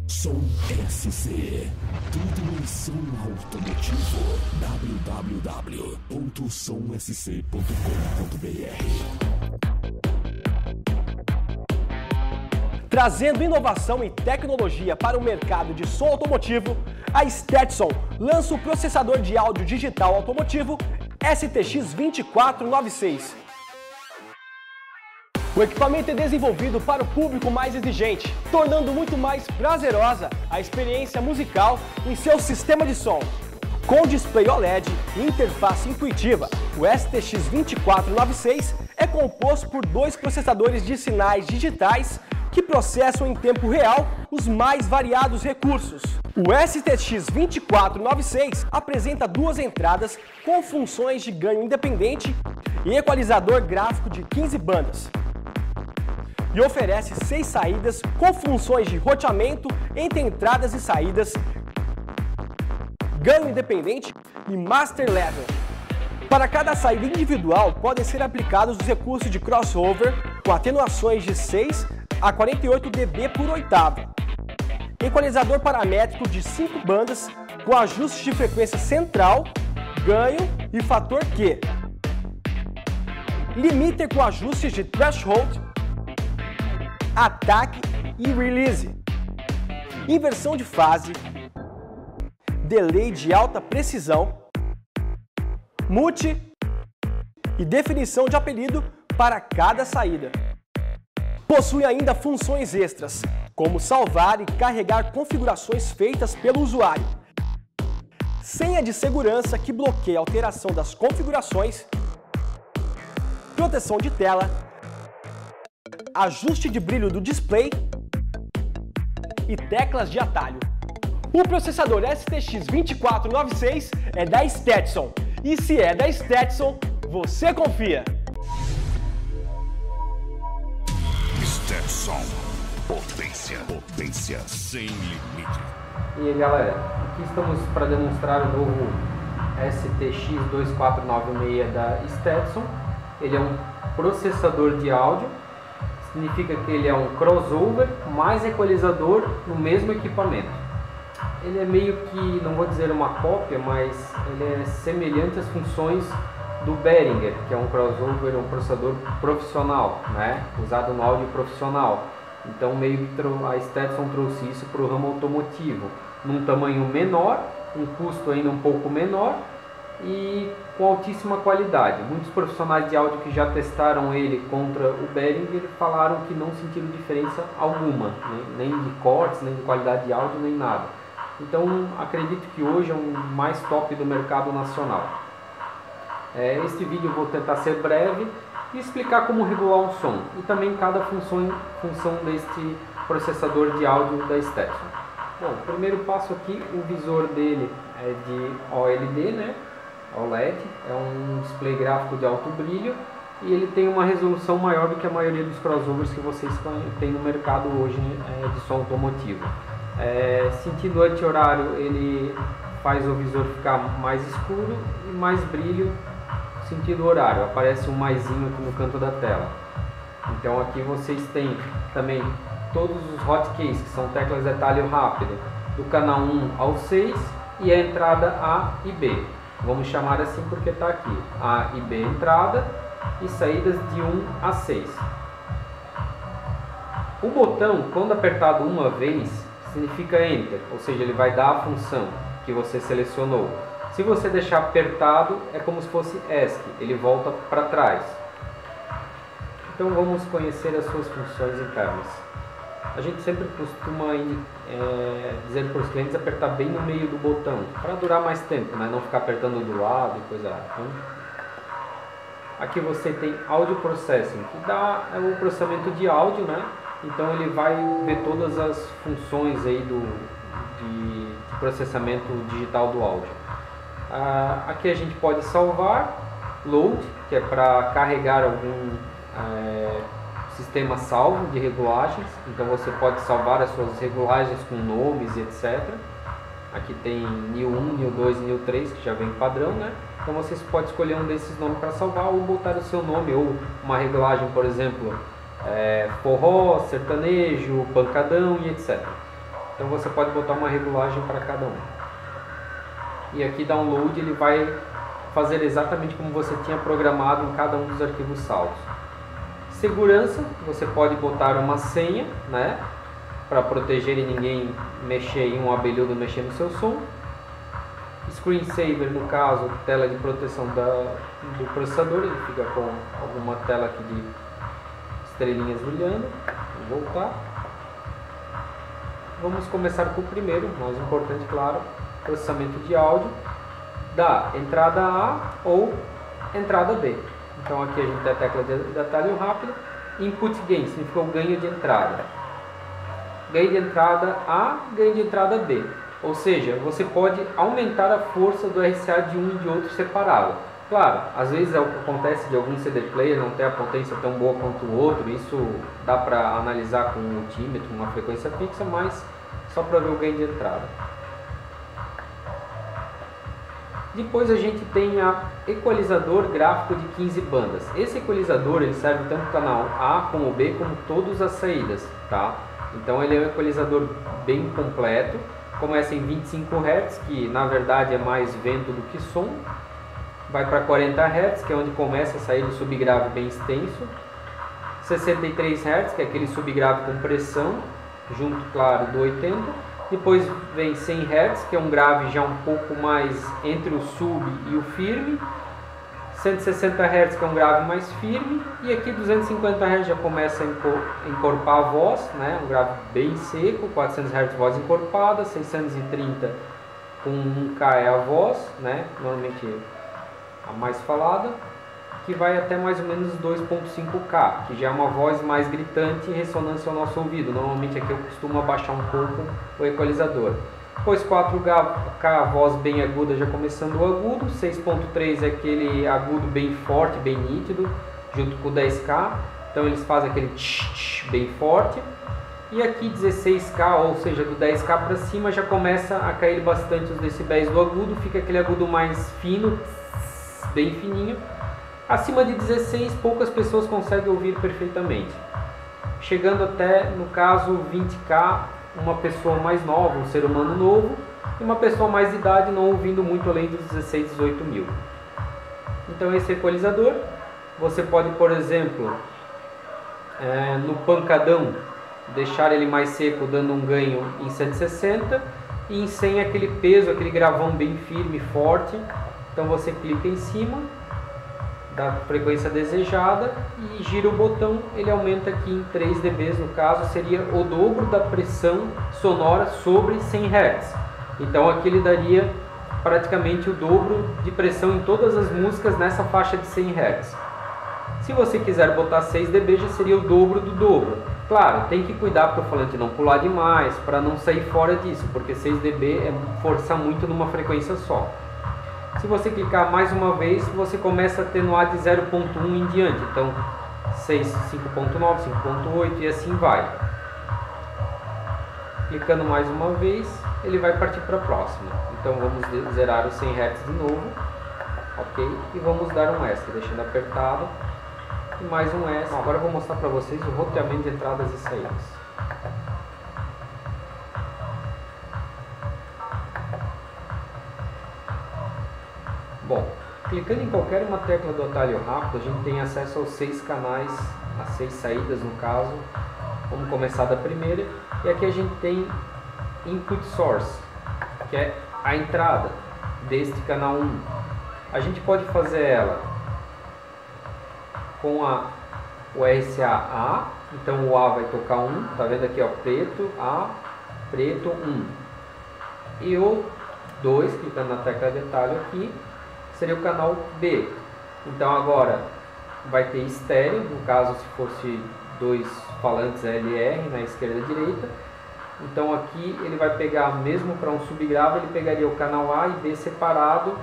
Som SC, tudo em som automotivo. www.somsc.com.br. Trazendo inovação e tecnologia para o mercado de som automotivo, a Stetson lança o processador de áudio digital automotivo STX2496. O equipamento é desenvolvido para o público mais exigente, tornando muito mais prazerosa a experiência musical em seu sistema de som. Com display OLED e interface intuitiva, o STX2496 é composto por dois processadores de sinais digitais que processam em tempo real os mais variados recursos. O STX2496 apresenta duas entradas com funções de ganho independente e equalizador gráfico de 15 bandas. E oferece 6 saídas com funções de roteamento entre entradas e saídas, ganho independente e master level. Para cada saída individual, podem ser aplicados os recursos de crossover com atenuações de 6 a 48 dB por oitava. Equalizador paramétrico de 5 bandas com ajuste de frequência central, ganho e fator Q. Limiter com ajustes de threshold, ataque e release. Inversão de fase, delay de alta precisão, mute e definição de apelido para cada saída. Possui ainda funções extras, como salvar e carregar configurações feitas pelo usuário, senha de segurança que bloqueia a alteração das configurações, proteção de tela, ajuste de brilho do display e teclas de atalho. O processador STX2496 é da Stetson, e se é da Stetson, você confia! Stetson, potência sem limite. E aí galera, aqui estamos para demonstrar o novo STX2496 da Stetson. Ele é um processador de áudio, significa que ele é um crossover mais equalizador no mesmo equipamento. Ele é meio que, não vou dizer uma cópia, mas ele é semelhante às funções do Behringer, que é um crossover, um processador profissional, né? Usado no áudio profissional. Então meio que a Stetson trouxe isso para o ramo automotivo, num tamanho menor, um custo ainda um pouco menor e com altíssima qualidade. Muitos profissionais de áudio que já testaram ele contra o Behringer falaram que não sentiram diferença alguma, né? Nem de cortes, nem de qualidade de áudio, nem nada. Então acredito que hoje é o mais top do mercado nacional. Este vídeo eu vou tentar ser breve e explicar como regular um som e também cada função deste processador de áudio da Stetson. Bom, o primeiro passo aqui, o visor dele é de OLED, né? OLED, é um display gráfico de alto brilho e ele tem uma resolução maior do que a maioria dos crossovers que vocês têm no mercado hoje, né, de som automotivo. Sentido anti-horário, ele faz o visor ficar mais escuro e mais brilho sentido horário, aparece um maisinho aqui no canto da tela. Então aqui vocês têm também todos os hotkeys, que são teclas de atalho rápido, do canal 1 ao 6 e a entrada A e B. Vamos chamar assim porque está aqui, A e B entrada e saídas de 1 a 6. O botão, quando apertado uma vez, significa Enter, ou seja, ele vai dar a função que você selecionou. Se você deixar apertado, é como se fosse ESC, ele volta para trás. Então vamos conhecer as suas funções internas. A gente sempre costuma dizer para os clientes apertar bem no meio do botão, para durar mais tempo, né? Não ficar apertando do lado e coisa lá. Então, aqui você tem Audio Processing, que dá o processamento de áudio, né? Então ele vai ver todas as funções aí de processamento digital do áudio. Aqui a gente pode salvar, Load, que é para carregar algum sistema salvo de regulagens, então você pode salvar as suas regulagens com nomes e etc. Aqui tem NIL 1, NIL 2 e NIL 3, que já vem padrão, né? Então você pode escolher um desses nomes para salvar ou botar o seu nome, ou uma regulagem, por exemplo, forró, sertanejo, pancadão e etc. Então você pode botar uma regulagem para cada um. E aqui download ele vai fazer exatamente como você tinha programado em cada um dos arquivos salvos. Segurança, você pode botar uma senha, né, para proteger e ninguém mexer em um abelhudo mexer no seu som. Screensaver, no caso, tela de proteção do processador, ele fica com alguma tela aqui de estrelinhas brilhando. Vou voltar. Vamos começar com o primeiro, mais importante, claro, processamento de áudio da entrada A ou entrada B. Então aqui a gente tem a tecla de atalho rápido. Input gain significa o ganho de entrada. Ganho de entrada A, ganho de entrada B. Ou seja, você pode aumentar a força do RCA de um e de outro separado. Claro, às vezes é o que acontece de algum CD player não ter a potência tão boa quanto o outro. Isso dá para analisar com um multímetro, uma frequência fixa, mas só para ver o ganho de entrada. Depois a gente tem a equalizador gráfico de 15 bandas. Esse equalizador ele serve tanto para o canal A como B, como todas as saídas, tá? Então ele é um equalizador bem completo. Começa em 25 Hz, que na verdade é mais vento do que som. Vai para 40 Hz, que é onde começa a sair o subgrave bem extenso. 63 Hz, que é aquele subgrave com pressão, junto, claro, do 80. Depois vem 100 Hz, que é um grave já um pouco mais entre o sub e o firme. 160 Hz, que é um grave mais firme. E aqui 250 Hz já começa a encorpar a voz, né? Um grave bem seco. 400 Hz voz encorpada. 630 com 1K é a voz, né? Normalmente a mais falada. Que vai até mais ou menos 2.5K, que já é uma voz mais gritante e ressonância ao nosso ouvido. Normalmente aqui eu costumo abaixar um pouco o equalizador. Depois 4K, voz bem aguda, já começando o agudo. 6.3 é aquele agudo bem forte, bem nítido, junto com o 10K. Então eles fazem aquele tch, tch, bem forte. E aqui 16K, ou seja, do 10K para cima, já começa a cair bastante os decibéis do agudo. Fica aquele agudo mais fino, bem fininho. Acima de 16, poucas pessoas conseguem ouvir perfeitamente. Chegando até, no caso, 20K, uma pessoa mais nova, um ser humano novo, e uma pessoa mais de idade não ouvindo muito além dos 16, 18 mil. Então esse equalizador, você pode, por exemplo, no pancadão, deixar ele mais seco, dando um ganho em 160, e em 100 aquele peso, aquele gravão bem firme, forte. Então você clica em cima da frequência desejada e gira o botão, ele aumenta aqui em 3 dB, no caso seria o dobro da pressão sonora sobre 100 Hz. Então aqui ele daria praticamente o dobro de pressão em todas as músicas nessa faixa de 100 Hz. Se você quiser botar 6 dB já seria o dobro do dobro. Claro, tem que cuidar para o falante não pular demais, para não sair fora disso, porque 6 dB é forçar muito numa frequência só. Se você clicar mais uma vez, você começa a atenuar de 0.1 em diante. Então, 6, 5.9, 5.8 e assim vai. Clicando mais uma vez, ele vai partir para a próxima. Então, vamos zerar os 100 Hz de novo. Ok? E vamos dar um extra, deixando apertado. E mais um extra. Agora eu vou mostrar para vocês o roteamento de entradas e saídas. Bom, clicando em qualquer uma tecla do atalho rápido, a gente tem acesso aos 6 canais, as 6 saídas no caso. Vamos começar da primeira. E aqui a gente tem Input Source, que é a entrada deste canal 1. A gente pode fazer ela com o RCA A, então o A vai tocar 1, tá vendo aqui, ó, preto, A, preto, 1. E o 2, clicando na tecla de atalho aqui, seria o canal B. Então agora vai ter estéreo, no caso se fosse 2 falantes LR na esquerda e direita. Então aqui ele vai pegar, mesmo para um subgrave, ele pegaria o canal A e B separado,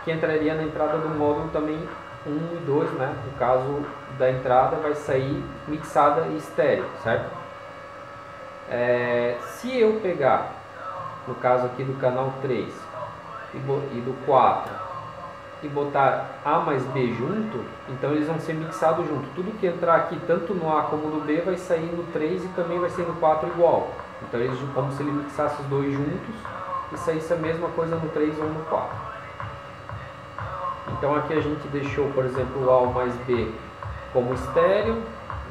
que entraria na entrada do módulo também 1 e 2, né? No caso da entrada vai sair mixada e estéreo, certo? Se eu pegar, no caso aqui do canal 3 e do 4, e botar A mais B junto, então eles vão ser mixados junto. Tudo que entrar aqui, tanto no A como no B, vai sair no 3 e também vai ser no 4 igual. Então eles, como se ele mixasse os dois juntos e saísse a mesma coisa no 3 ou no 4. Então aqui a gente deixou, por exemplo, o A mais B como estéreo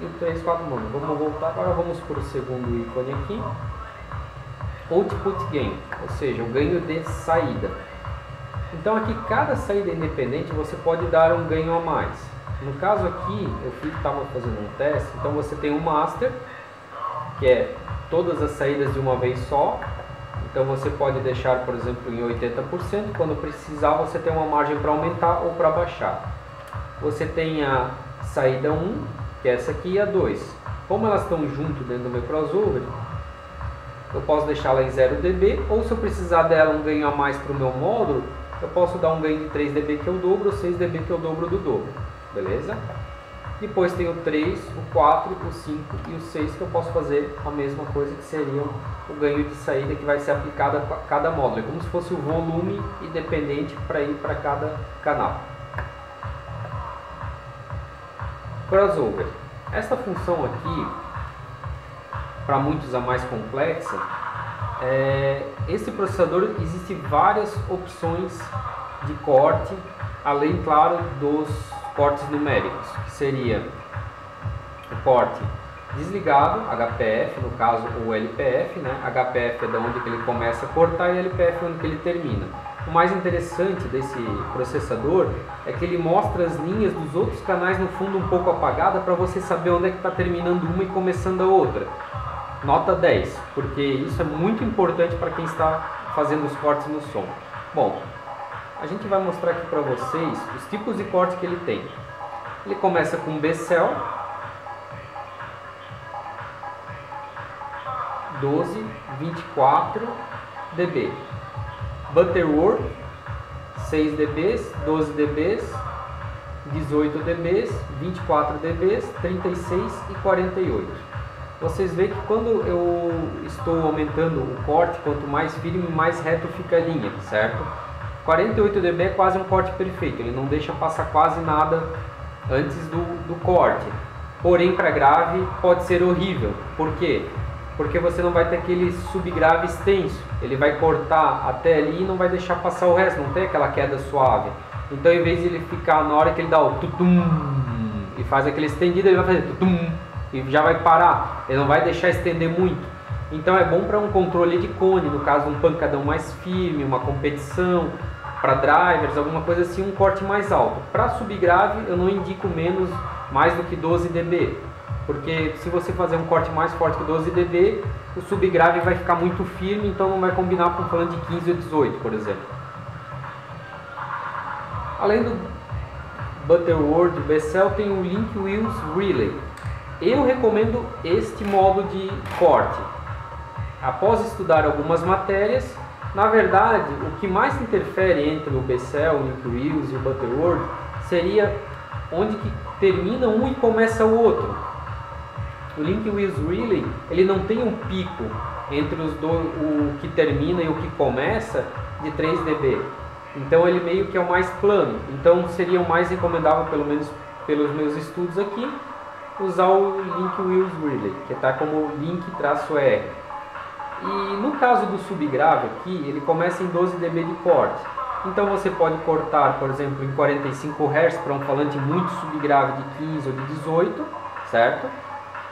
e o 3, 4 mono. Vamos voltar, agora vamos para o segundo ícone aqui. Output Gain, ou seja, o ganho de saída. Então aqui cada saída independente você pode dar um ganho a mais. No caso aqui, eu estava fazendo um teste, então você tem um master, que é todas as saídas de uma vez só. Então você pode deixar, por exemplo, em 80%, quando precisar você tem uma margem para aumentar ou para baixar. Você tem a saída 1, que é essa aqui, e a 2. Como elas estão junto dentro do meu crossover, eu posso deixá-la em 0 dB, ou se eu precisar dela um ganho a mais para o meu módulo, eu posso dar um ganho de 3 dB que é o dobro, ou 6 dB que é o dobro do dobro. Beleza? Depois tem o 3, o 4, o 5 e o 6 que eu posso fazer a mesma coisa, que seria o ganho de saída que vai ser aplicado a cada módulo. É como se fosse o volume independente para ir para cada canal. Crossover. Esta função aqui, para muitos a mais complexa, esse processador existe várias opções de corte, além, claro, dos cortes numéricos, que seria o corte desligado, HPF, no caso o LPF, né? HPF é da onde que ele começa a cortar e LPF é onde que ele termina. O mais interessante desse processador é que ele mostra as linhas dos outros canais no fundo um pouco apagada para você saber onde é que está terminando uma e começando a outra. Nota 10, porque isso é muito importante para quem está fazendo os cortes no som. Bom, a gente vai mostrar aqui para vocês os tipos de corte que ele tem. Ele começa com Bcell, 12, 24 dB. Butterworth, 6 dB, 12 dB, 18 dB, 24 dB, 36 e 48. Vocês veem que quando eu estou aumentando o corte, quanto mais firme, mais reto fica a linha, certo? 48 dB é quase um corte perfeito, ele não deixa passar quase nada antes do corte. Porém, para grave pode ser horrível. Por quê? Porque você não vai ter aquele subgrave extenso. Ele vai cortar até ali e não vai deixar passar o resto, não tem aquela queda suave. Então, em vez de ele ficar na hora que ele dá o tutum e faz aquele estendido, ele vai fazer tutum e já vai parar. Ele não vai deixar estender muito. Então é bom para um controle de cone, no caso um pancadão mais firme, uma competição, para drivers, alguma coisa assim, um corte mais alto. Para subgrave eu não indico mais do que 12 dB, porque se você fazer um corte mais forte que 12 dB, o subgrave vai ficar muito firme, então não vai combinar com falando de 15 ou 18, por exemplo. Além do Butterworth, do Bcell, tem o Link Wheels Relay. Eu recomendo este modo de corte. Após estudar algumas matérias, na verdade, o que mais interfere entre o Bcell, o Link Wheels e o Butterworth seria onde que termina um e começa o outro. O Link Wheels Relay, ele não tem um pico entre o que termina e o que começa de 3 dB. Então ele meio que é o mais plano. Então seria o mais recomendável, pelo menos pelos meus estudos aqui, usar o Link Wheels Relay, que está como Link-R. E no caso do subgrave aqui, ele começa em 12 dB de corte. Então você pode cortar, por exemplo, em 45 Hz para um falante muito subgrave de 15 ou de 18, certo?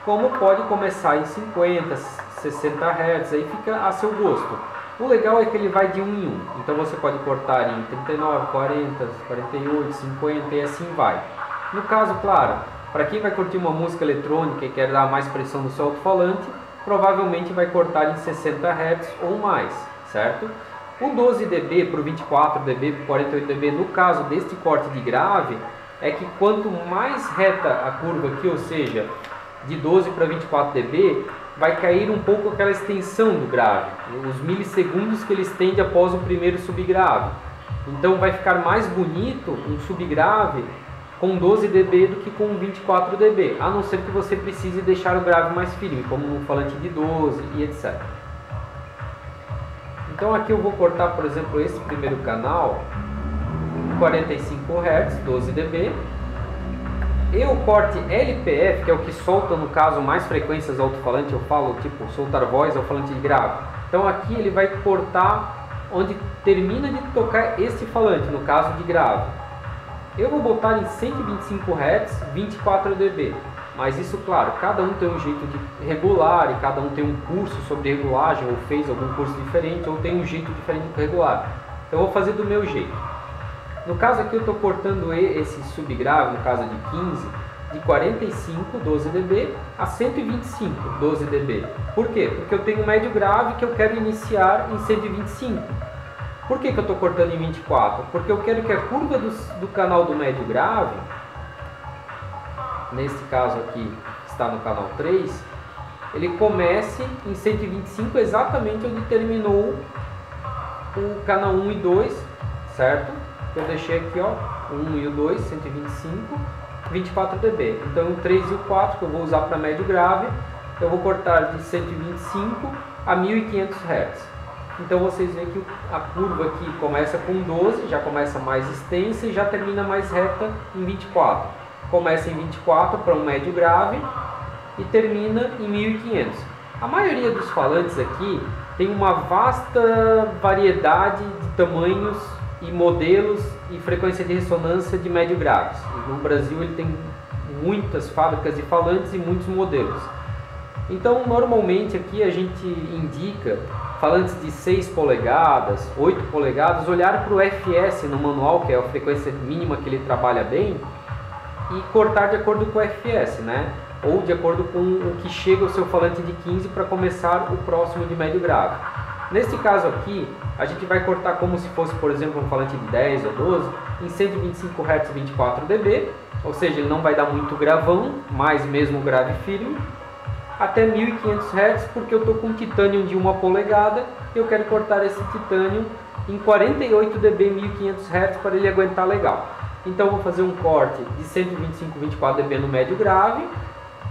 Como pode começar em 50, 60 Hz, aí fica a seu gosto. O legal é que ele vai de 1 em 1. Então você pode cortar em 39, 40, 48, 50 e assim vai. No caso, claro, para quem vai curtir uma música eletrônica e quer dar mais pressão no seu alto-falante, provavelmente vai cortar em 60 Hz ou mais, certo? O 12 dB para o 24 dB, para o 48 dB, no caso deste corte de grave, é que quanto mais reta a curva aqui, ou seja, de 12 para 24 dB, vai cair um pouco aquela extensão do grave, os milissegundos que ele estende após o primeiro subgrave. Então vai ficar mais bonito um subgrave com 12 dB do que com 24 dB, a não ser que você precise deixar o grave mais firme, como um falante de 12 e etc. Então aqui eu vou cortar, por exemplo, esse primeiro canal, 45 Hz, 12 dB, E o corte LPF, que é o que solta, no caso, mais frequências do alto-falante, eu falo, tipo, soltar voz ao falante de grave. Então aqui ele vai cortar onde termina de tocar este falante, no caso de grave. Eu vou botar em 125 Hz, 24 dB. Mas isso, claro, cada um tem um jeito de regular e cada um tem um curso sobre regulagem, ou fez algum curso diferente, ou tem um jeito diferente de regular. Eu vou fazer do meu jeito. No caso aqui eu estou cortando esse subgrave, no caso de 15, de 45, 12 dB, a 125, 12 dB. Por quê? Porque eu tenho um médio grave que eu quero iniciar em 125. Por que eu estou cortando em 24? Porque eu quero que a curva do canal do médio grave, nesse caso aqui, está no canal 3, ele comece em 125 exatamente onde terminou o canal 1 e 2, certo? Eu deixei aqui, ó, o 1 e o 2, 125, 24 dB. Então o 3 e o 4, que eu vou usar para médio grave, eu vou cortar de 125 a 1500 Hz. Então vocês veem que a curva aqui começa com 12, já começa mais extensa e já termina mais reta em 24. Começa em 24 para um médio grave e termina em 1500. A maioria dos falantes aqui tem uma vasta variedade de tamanhos e modelos e frequência de ressonância de médio graves. E no Brasil ele tem muitas fábricas de falantes e muitos modelos. Então normalmente aqui a gente indica falantes de 6 polegadas, 8 polegadas, olhar para o FS no manual, que é a frequência mínima que ele trabalha bem, e cortar de acordo com o FS, né? Ou de acordo com o que chega o seu falante de 15 para começar o próximo de médio grave. Nesse caso aqui, a gente vai cortar como se fosse, por exemplo, um falante de 10 ou 12, em 125 Hz 24 dB, ou seja, ele não vai dar muito gravão, mas mesmo grave firme, até 1500 Hz, porque eu estou com titânio de 1 polegada e eu quero cortar esse titânio em 48 dB, 1500 Hz, para ele aguentar legal. Então eu vou fazer um corte de 125, 24 dB no médio grave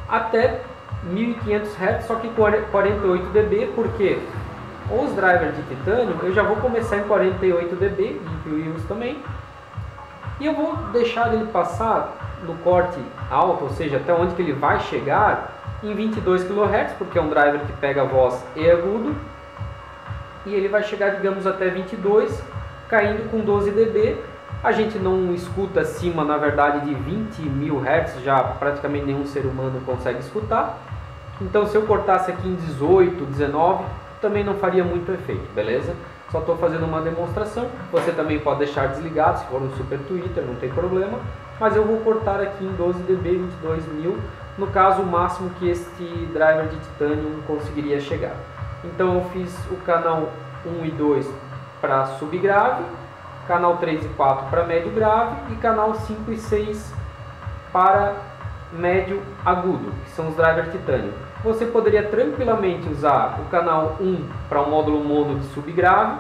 até 1500 Hz, só que 48 dB, porque os drivers de titânio eu já vou começar em 48 dB, incluí-los também, e eu vou deixar ele passar no corte alto, ou seja, até onde que ele vai chegar, em 22 kHz, porque é um driver que pega voz e agudo, e ele vai chegar, digamos, até 22, caindo com 12 dB. A gente não escuta acima, na verdade, de 20.000 Hz, já praticamente nenhum ser humano consegue escutar. Então se eu cortasse aqui em 18, 19, também não faria muito efeito, beleza? Só estou fazendo uma demonstração. Você também pode deixar desligado, se for um super tweeter, não tem problema. Mas eu vou cortar aqui em 12 dB, 22.000, no caso o máximo que este driver de titânio conseguiria chegar. Então eu fiz o canal 1 e 2 para subgrave, canal 3 e 4 para médio grave e canal 5 e 6 para médio agudo, que são os drivers titânio. Você poderia tranquilamente usar o canal 1 para um módulo mono de subgrave,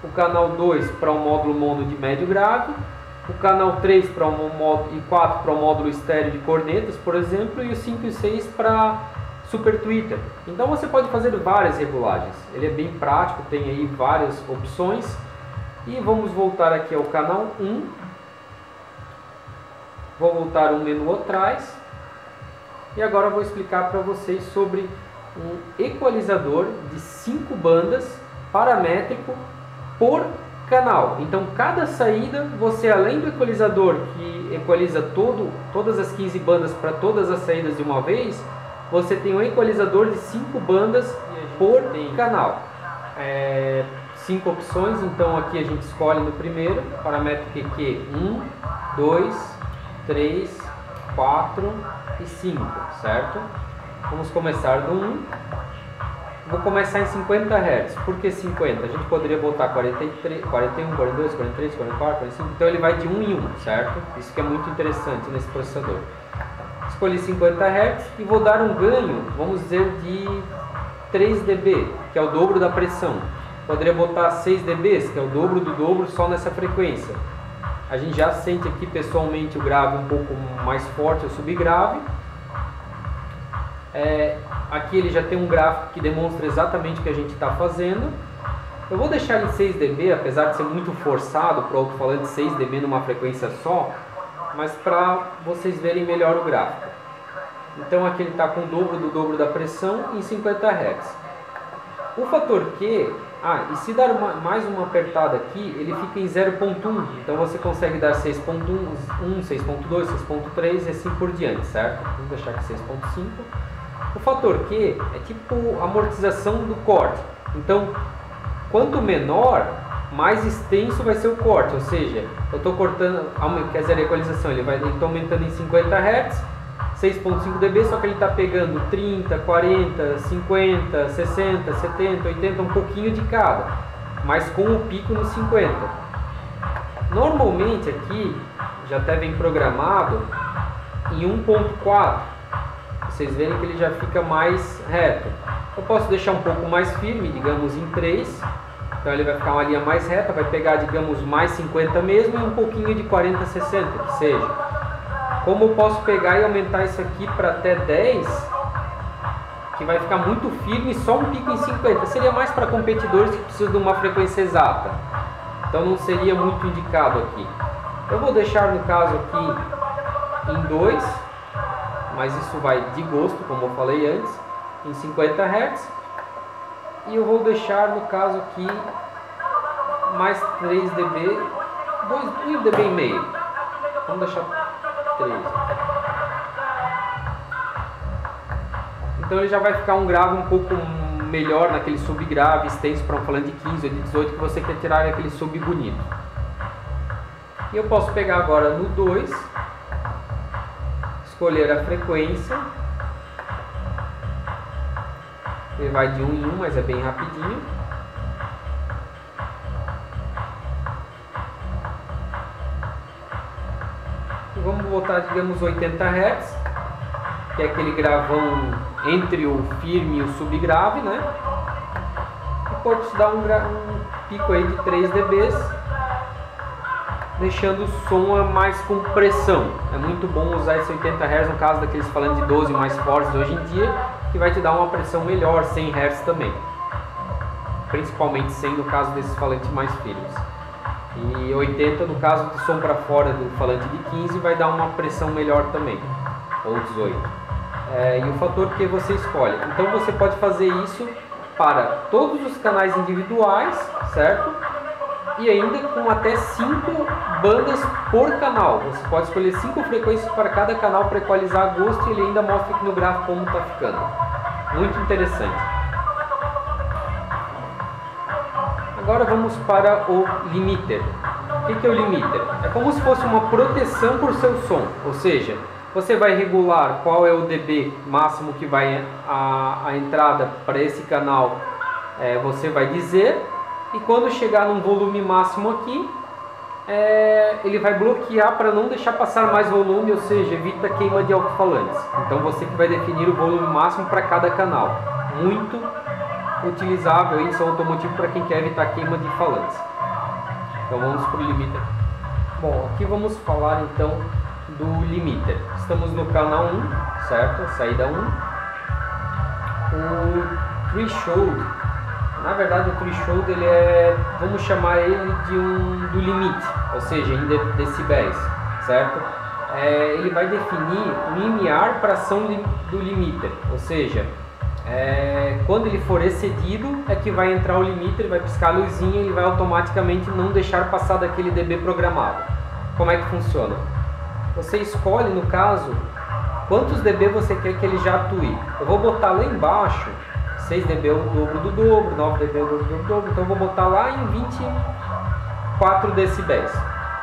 o canal 2 para um módulo mono de médio grave, o canal 3 para um módulo, e 4 para um módulo estéreo de cornetas, por exemplo, e o 5 e 6 para super tweeter. Então você pode fazer várias regulagens. Ele é bem prático, tem aí várias opções. E vamos voltar aqui ao canal 1. Vou voltar um menu atrás. E agora eu vou explicar para vocês sobre um equalizador de 5 bandas paramétrico por canal. Então cada saída, você além do equalizador que equaliza todas as 15 bandas para todas as saídas de uma vez, você tem um equalizador de 5 bandas por canal. 5 opções, então aqui a gente escolhe no primeiro, paramétrico EQ 1, 2, 3, 4 e 5, certo? Vamos começar do 1. Vou começar em 50 Hz. Por que 50? A gente poderia botar 43, 41, 42, 43, 44, 45. Então ele vai de 1 em 1, certo? Isso que é muito interessante nesse processador. Escolhi 50 Hz e vou dar um ganho, vamos dizer, de 3 dB, que é o dobro da pressão. Poderia botar 6 dB, que é o dobro do dobro só nessa frequência. A gente já sente aqui pessoalmente o grave um pouco mais forte, o subgrave. Aqui ele já tem um gráfico que demonstra exatamente o que a gente está fazendo. Eu vou deixar em 6 dB, apesar de ser muito forçado para o alto-falante 6 dB numa frequência só, mas para vocês verem melhor o gráfico. Então aqui ele está com o dobro do dobro da pressão em 50 Hz. O fator Q, e se dar mais uma apertada aqui, ele fica em 0.1, então você consegue dar 6.1, 6.2, 6.3 e assim por diante, certo? Vamos deixar aqui 6.5. O fator Q é tipo amortização do corte, então quanto menor, mais extenso vai ser o corte, ou seja, eu estou cortando, quer dizer, a equalização, ele está aumentando em 50 Hz, 6.5 dB, só que ele está pegando 30, 40, 50, 60, 70, 80, um pouquinho de cada, mas com o pico no 50. Normalmente aqui, já até vem programado em 1.4, vocês verem que ele já fica mais reto. Eu posso deixar um pouco mais firme, digamos em 3, então ele vai ficar uma linha mais reta, vai pegar, digamos, mais 50 mesmo e um pouquinho de 40, 60, que seja. Como eu posso pegar e aumentar isso aqui para até 10, que vai ficar muito firme, só um pico em 50. Seria mais para competidores que precisam de uma frequência exata. Então não seria muito indicado aqui. Eu vou deixar no caso aqui em 2, mas isso vai de gosto, como eu falei antes, em 50 Hz. E eu vou deixar no caso aqui mais 3 dB, 2 dB e meio. Vamos deixar 3. Então ele já vai ficar um grave um pouco melhor naquele subgrave extenso, para falando de 15 ou de 18, que você quer tirar aquele sub bonito. E eu posso pegar agora no 2, escolher a frequência. Ele vai de 1 em 1, mas é bem rapidinho. E vamos botar, digamos, 80 Hz, que é aquele gravão entre o firme e o subgrave, né? E pode dar um pico aí de 3 dB, deixando o som mais com pressão. É muito bom usar esse 80 Hz no caso daqueles falando de 12 mais fortes hoje em dia, que vai te dar uma pressão melhor, 100 Hz também, principalmente 100 no caso desses falantes mais firmes, e 80 no caso de som para fora do falante de 15 vai dar uma pressão melhor também, ou 18. E o fator que você escolhe, então você pode fazer isso para todos os canais individuais, certo? E ainda com até 5 bandas por canal. Você pode escolher 5 frequências para cada canal para equalizar a gosto, e ele ainda mostra aqui no gráfico como está ficando. Muito interessante. Agora vamos para o limiter. O que é o limiter? É como se fosse uma proteção para o seu som, ou seja, você vai regular qual é o dB máximo que vai a entrada para esse canal, você vai dizer. E quando chegar num volume máximo aqui, ele vai bloquear para não deixar passar mais volume, ou seja, evita a queima de alto-falantes. Então você que vai definir o volume máximo para cada canal. Muito utilizável em som automotivo para quem quer evitar queima de falantes. Então vamos para o limiter. Bom, aqui vamos falar então do limiter. Estamos no canal 1, certo? Saída 1. O threshold. Na verdade o threshold ele vamos chamar ele do limite, ou seja, em decibéis, certo? Ele vai definir o limiar para ação do limiter, ou seja, quando ele for excedido é que vai entrar o limiter, ele vai piscar a luzinha e ele vai automaticamente não deixar passar daquele dB programado. Como é que funciona? Você escolhe, no caso, quantos dB você quer que ele já atue. Eu vou botar lá embaixo 6 dB é o dobro do dobro, 9 dB é o dobro do dobro, então eu vou botar lá em 24 decibéis,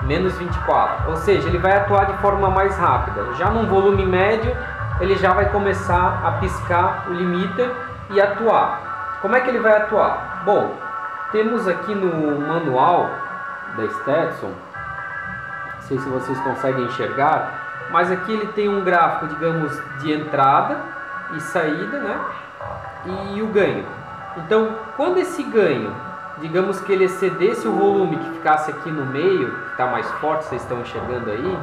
menos 24, ou seja, ele vai atuar de forma mais rápida. Já num volume médio, ele já vai começar a piscar o limiter e atuar. Como é que ele vai atuar? Bom, temos aqui no manual da Stetson, não sei se vocês conseguem enxergar, mas aqui ele tem um gráfico, digamos, de entrada e saída, né? E o ganho. Então, quando esse ganho, digamos que ele excedesse o volume que ficasse aqui no meio, que está mais forte, vocês estão enxergando aí,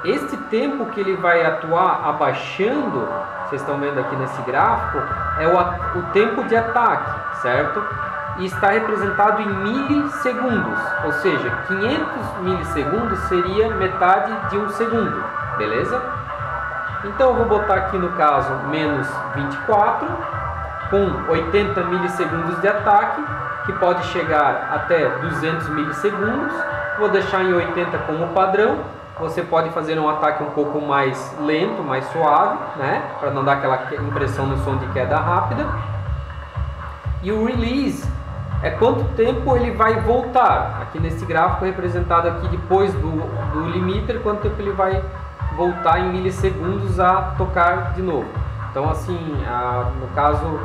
este tempo que ele vai atuar vocês estão vendo aqui nesse gráfico, é o tempo de ataque, certo? e está representado em milissegundos, ou seja, 500 milissegundos seria metade de um segundo, beleza? Então eu vou botar aqui no caso menos 24, com 80 milissegundos de ataque, que pode chegar até 200 milissegundos. Vou deixar em 80 como padrão. Você pode fazer um ataque um pouco mais lento, mais suave, né? Para não dar aquela impressão no som de queda rápida. E o release é quanto tempo ele vai voltar. Aqui nesse gráfico representado aqui depois do limiter, quanto tempo ele vai voltar em milissegundos a tocar de novo. Então assim, no caso,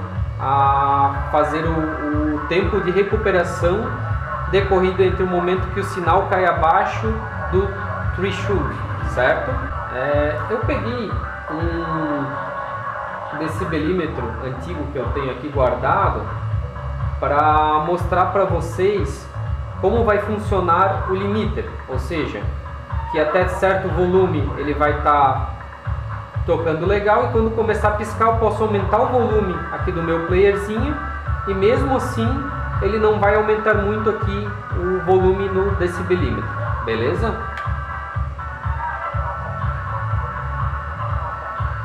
fazer o tempo de recuperação decorrido entre o momento que o sinal cai abaixo do threshold, certo? Eu peguei um decibelímetro antigo que eu tenho aqui guardado para mostrar para vocês como vai funcionar o limiter, ou seja, que até certo volume ele vai estar tocando legal, e quando começar a piscar eu posso aumentar o volume aqui do meu playerzinho, e mesmo assim ele não vai aumentar muito aqui o volume no decibelímetro, beleza?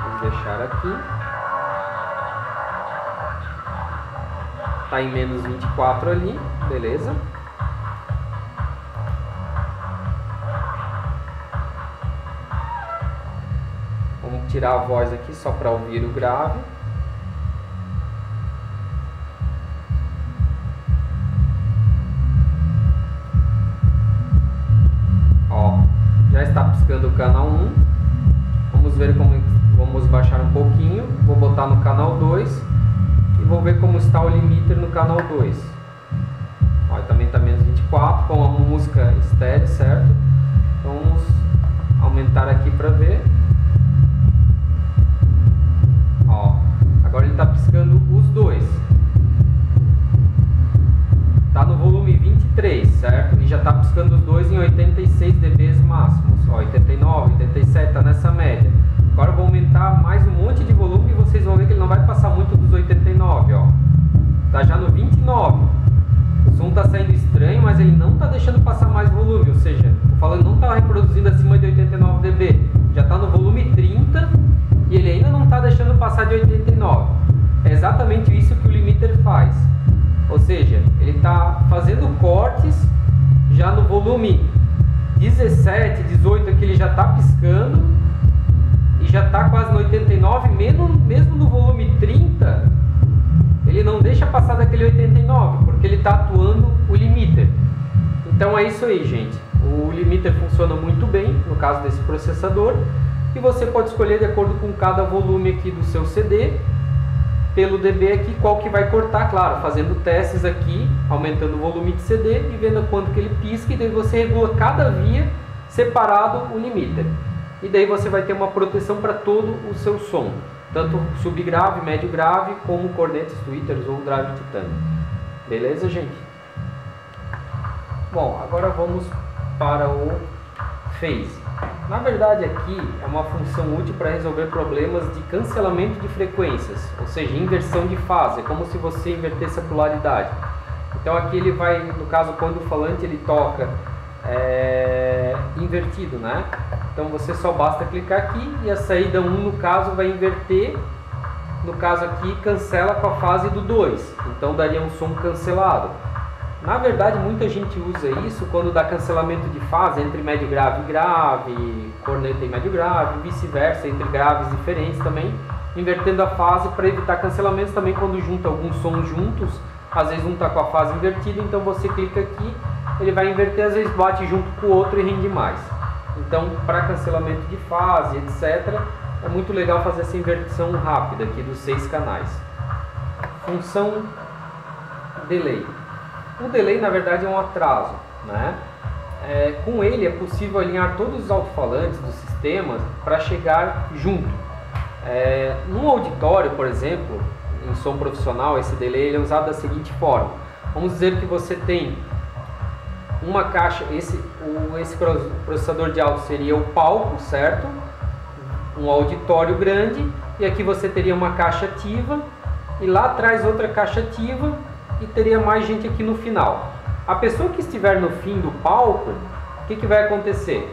Vou deixar aqui, tá em menos 24 ali, beleza? Vamos tirar a voz aqui só para ouvir o grave. Ó, já está piscando o canal 1. Vamos ver como, vamos baixar um pouquinho. Vou botar no canal 2 e vou ver como está o limiter no canal 2. Ó, também está menos 24 com a música estéreo, certo? Então vamos aumentar aqui para ver. Ó, agora ele está piscando os dois. Está no volume 23, certo? E já está piscando os dois em 86 dB máximos. Ó, 89, 87, está nessa média. Agora eu vou aumentar mais um monte de volume e vocês vão ver que ele não vai passar muito dos 89, ó. Tá já no 29. O som está saindo estranho, mas ele não está deixando passar mais volume. Ou seja, o falante não está reproduzindo acima de 89 dB. Já está no volume 30 e ele ainda não está deixando passar de 89. É exatamente isso que o limiter faz. Ou seja, ele está fazendo cortes já no volume 17, 18, que ele já está piscando e já está quase no 89, mesmo no volume 30, ele não deixa passar daquele 89, porque ele está atuando o limiter. Então é isso aí, gente. O limiter funciona muito bem no caso desse processador, e você pode escolher de acordo com cada volume aqui do seu CD, pelo dB aqui, qual que vai cortar, claro, fazendo testes aqui, aumentando o volume de CD e vendo quanto que ele pisca, e daí você regula cada via separado o limiter. E daí você vai ter uma proteção para todo o seu som, tanto subgrave, médio grave, como cornetas, tweeters ou drive titânio. Beleza, gente? Bom, agora vamos para o phase. Na verdade aqui é uma função útil para resolver problemas de cancelamento de frequências, ou seja, inversão de fase, é como se você invertesse a polaridade. Então aqui ele vai, no caso quando o falante ele toca invertido, né? Então você só basta clicar aqui e a saída 1 no caso vai inverter, no caso aqui cancela com a fase do 2, então daria um som cancelado. Na verdade muita gente usa isso quando dá cancelamento de fase entre médio grave e grave, corneta e médio grave, vice-versa, entre graves diferentes também, invertendo a fase para evitar cancelamentos. Também quando junta alguns sons juntos, às vezes um está com a fase invertida, então você clica aqui, ele vai inverter, às vezes bate junto com o outro e rende mais. Então para cancelamento de fase, etc., é muito legal fazer essa inversão rápida aqui dos 6 canais. Função delay. O delay na verdade é um atraso, né? Com ele é possível alinhar todos os alto-falantes do sistema para chegar junto. Num auditório, por exemplo, em som profissional, esse delay ele é usado da seguinte forma. Vamos dizer que você tem uma caixa, esse processador de áudio seria o palco, certo? Um auditório grande, e aqui você teria uma caixa ativa, e lá atrás outra caixa ativa, e teria mais gente aqui no final. A pessoa que estiver no fim do palco, o que vai acontecer?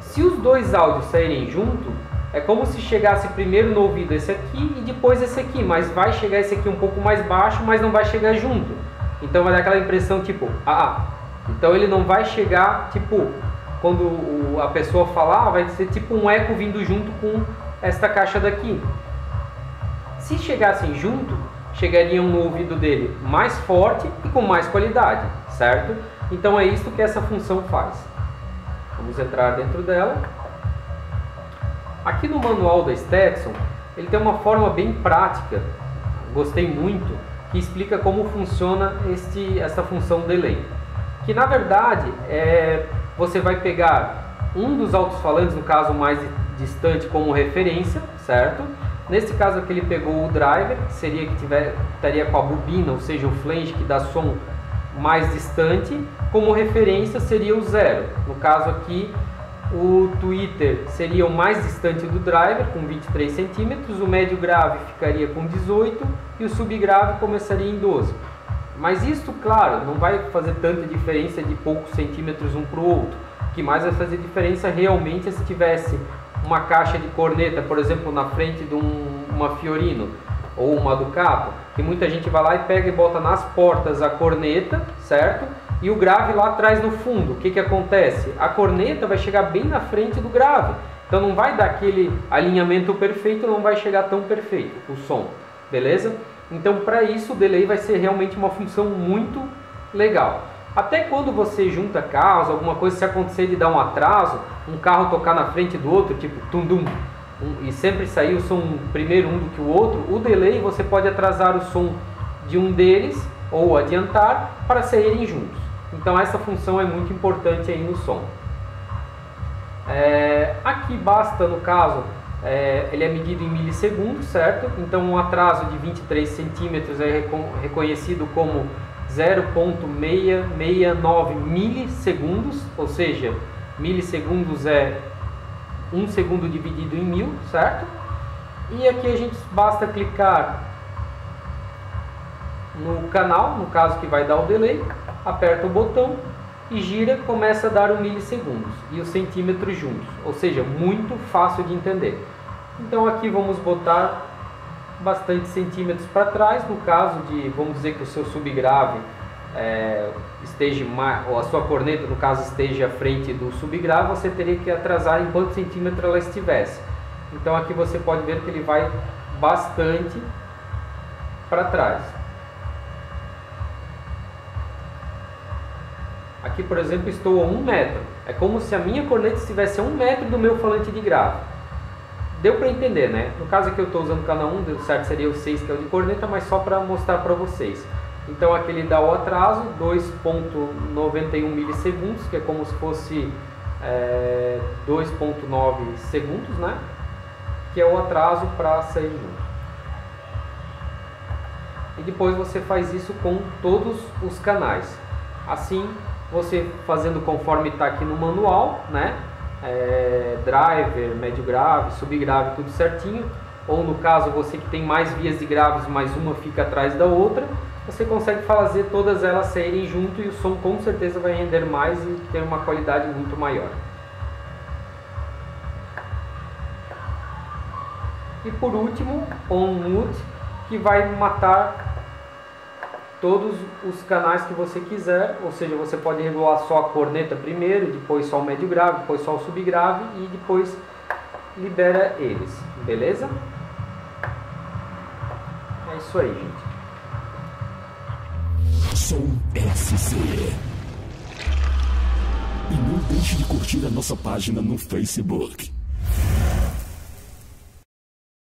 Se os dois áudios saírem junto, é como se chegasse primeiro no ouvido esse aqui e depois esse aqui, mas vai chegar esse aqui um pouco mais baixo, mas não vai chegar junto. Então vai dar aquela impressão tipo, então ele não vai chegar, tipo, quando a pessoa falar, vai ser tipo um eco vindo junto com esta caixa daqui. Se chegassem junto, chegariam no ouvido dele mais forte e com mais qualidade, certo? Então é isso que essa função faz. Vamos entrar dentro dela. Aqui no manual da Stetson, ele tem uma forma bem prática, gostei muito, que explica como funciona esta função delay. Que na verdade, você vai pegar um dos alto-falantes, no caso mais distante, como referência, certo? Nesse caso aqui ele pegou o driver, que seria que estaria com a bobina, ou seja, o flange que dá som mais distante, como referência seria o 0. No caso aqui, o tweeter seria o mais distante do driver, com 23 centímetros, o médio grave ficaria com 18 e o subgrave começaria em 12. Mas isso, claro, não vai fazer tanta diferença de poucos centímetros um para o outro. O que mais vai fazer diferença realmente é se tivesse uma caixa de corneta, por exemplo, na frente de uma Fiorino ou uma Ducato, que muita gente vai lá e pega e bota nas portas a corneta, certo? E o grave lá atrás no fundo. O que acontece? A corneta vai chegar bem na frente do grave, então não vai dar aquele alinhamento perfeito, não vai chegar tão perfeito o som, beleza? Então para isso o delay vai ser realmente uma função muito legal. Até quando você junta carros, alguma coisa, se acontecer de dar um atraso, um carro tocar na frente do outro, tipo tum-dum, e sempre sair o som primeiro um do que o outro, o delay você pode atrasar o som de um deles ou adiantar para saírem juntos. Então essa função é muito importante aí no som. Aqui basta, no caso, ele é medido em milissegundos, certo? Então um atraso de 23 centímetros é reconhecido como 0,669 milissegundos, ou seja, milissegundos é 1 segundo dividido em 1000, certo? E aqui a gente basta clicar no canal, no caso que vai dar o delay, aperta o botão e gira, começa a dar 1 milissegundos e os centímetros juntos, ou seja, muito fácil de entender. Então aqui vamos botar bastante centímetros para trás, no caso de, vamos dizer que o seu subgrave esteja, ou a sua corneta no caso esteja à frente do subgrave, você teria que atrasar em quantos centímetros ela estivesse. Então aqui você pode ver que ele vai bastante para trás. Aqui, por exemplo, estou a 1 metro. É como se a minha corneta estivesse a 1 metro do meu falante de grave. Deu para entender, né? No caso aqui eu estou usando o canal 1, o certo seria o 6, que é o de corneta, mas só para mostrar para vocês. Então aqui ele dá o atraso, 2,91 milissegundos, que é como se fosse 2,9 segundos, né? Que é o atraso para sair junto. E depois você faz isso com todos os canais. Assim, você fazendo conforme está aqui no manual, né? Driver, médio grave, subgrave, tudo certinho. Ou no caso, você que tem mais vias de graves, mas uma fica atrás da outra, você consegue fazer todas elas saírem junto e o som com certeza vai render mais e ter uma qualidade muito maior. E por último, on mute, que vai matar todos os canais que você quiser, ou seja, você pode regular só a corneta primeiro, depois só o médio grave, depois só o subgrave e depois libera eles, beleza? É isso aí, gente. Som SC. E não deixe de curtir a nossa página no Facebook.